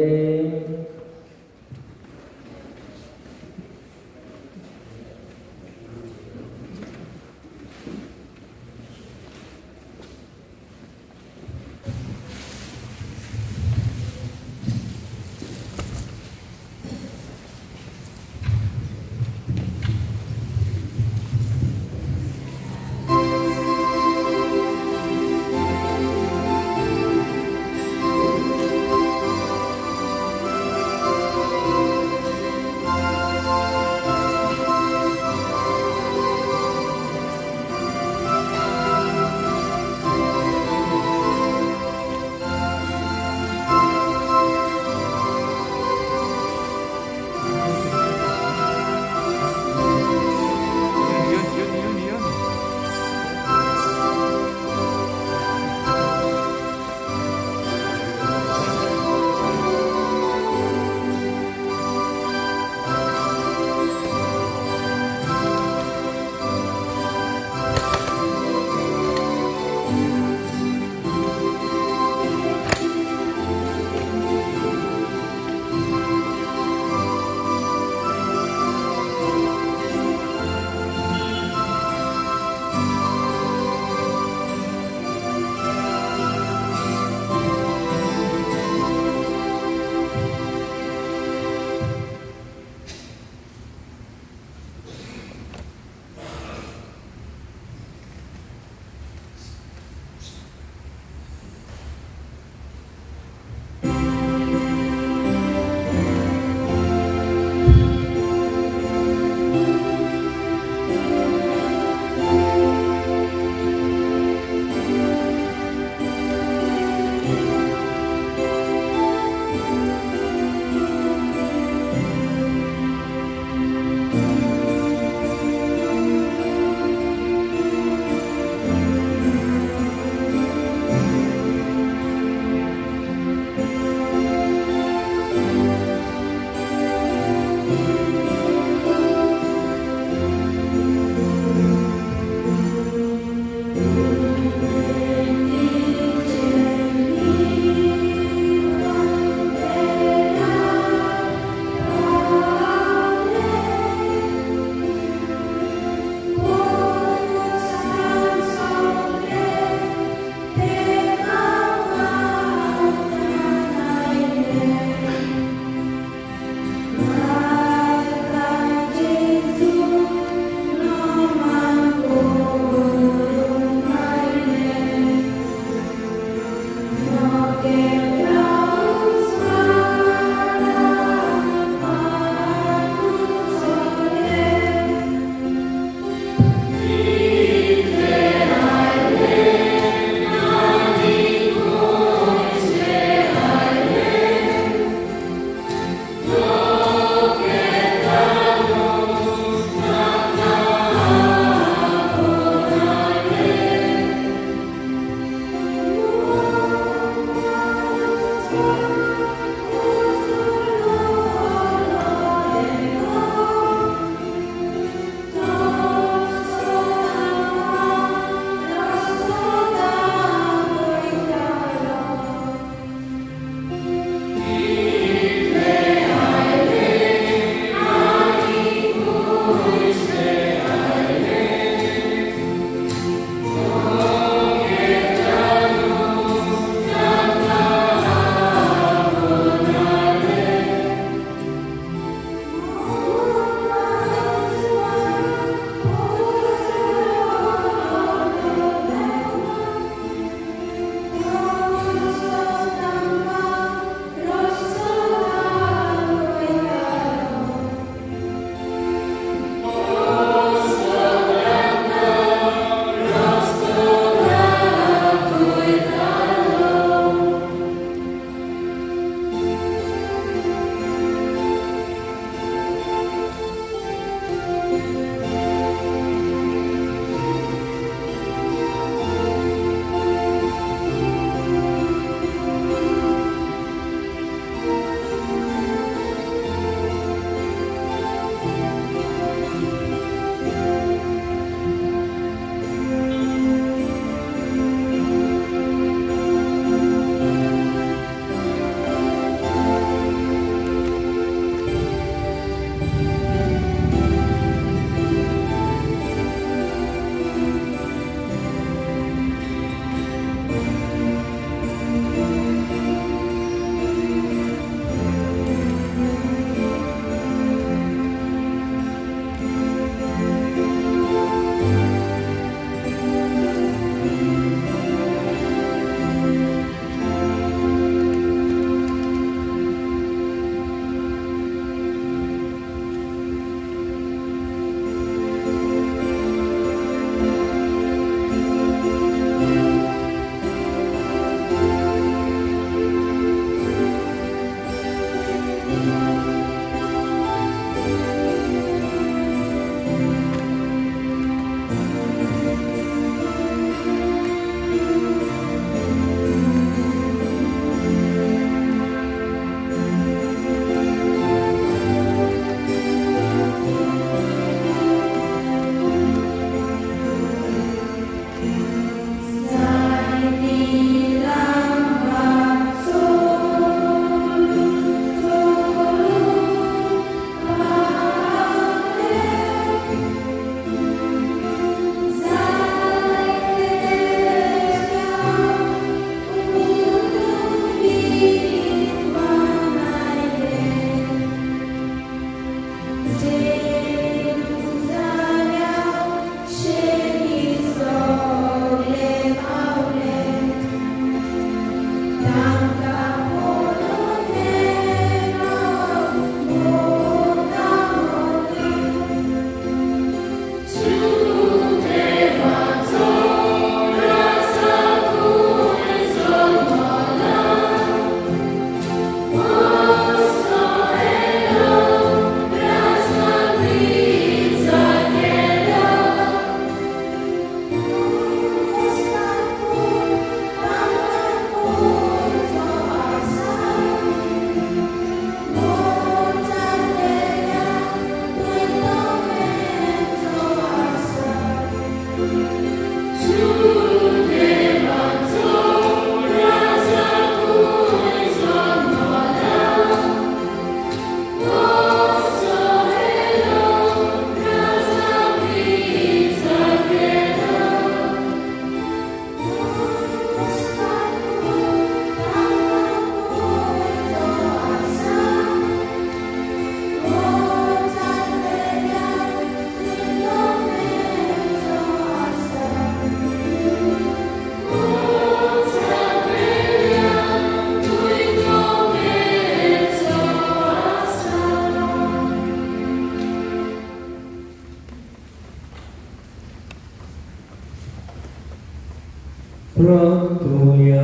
D: प्रार्थूया.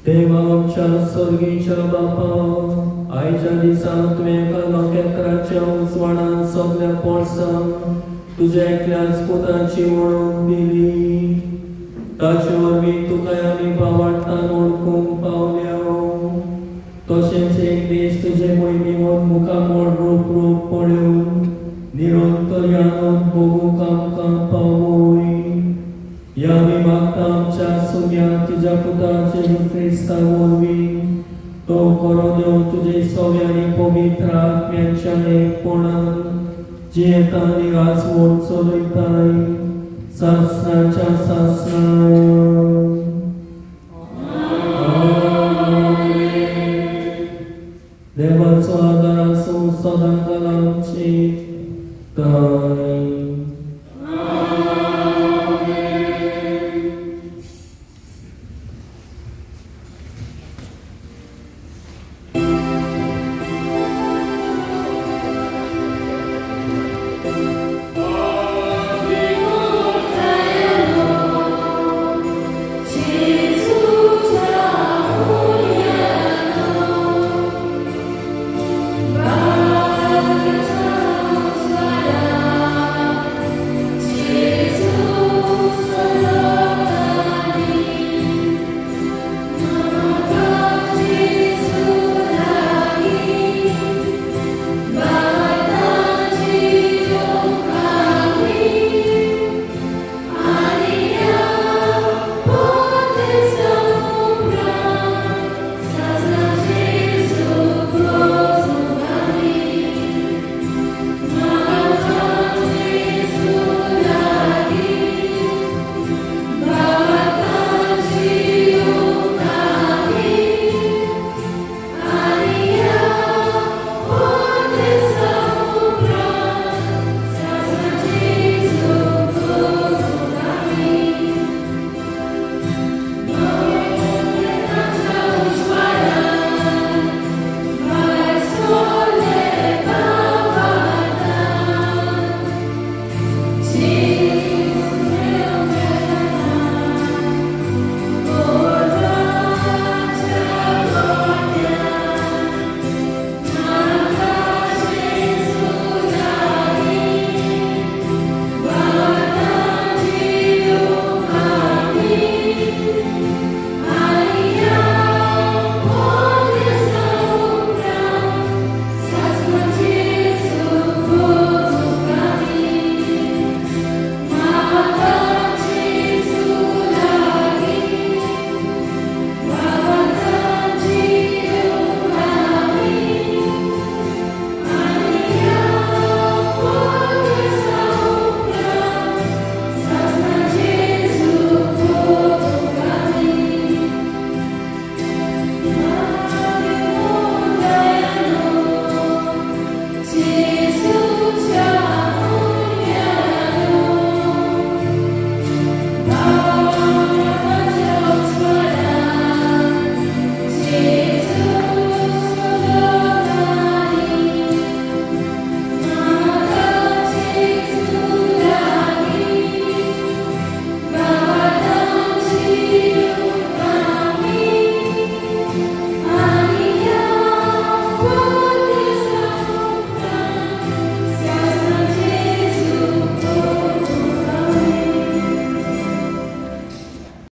D: देवा आमच्या सर्गीच्या बापा, आयच्या दिसा तुवें कर्मक्षेत्राच्या उजवाडान सगळ्या पोरसांक तुज्या एकल्याच पुताची वळख दिली. ताचे वरवीं तुका आमी भावार्थान ओळखूंक पावल्या. तशेंच एक दीस तुजे मोहिमेंत मुखामोड रूप पळोवन निरंतर आनंद भोगूंक आमकां पावय. ह्या आमी मागता आमच्या सुम्या तुज्या पुता जेजू क्रिस्ता वरवीं तो खरो देव तुजे सव्या आनी पवित्र आत्म्याच्या एकपणान जियेता आनी आसवण चलयताय सासणाच्या सासणान. देवाचो आदार आसूं सदांकाल आमची.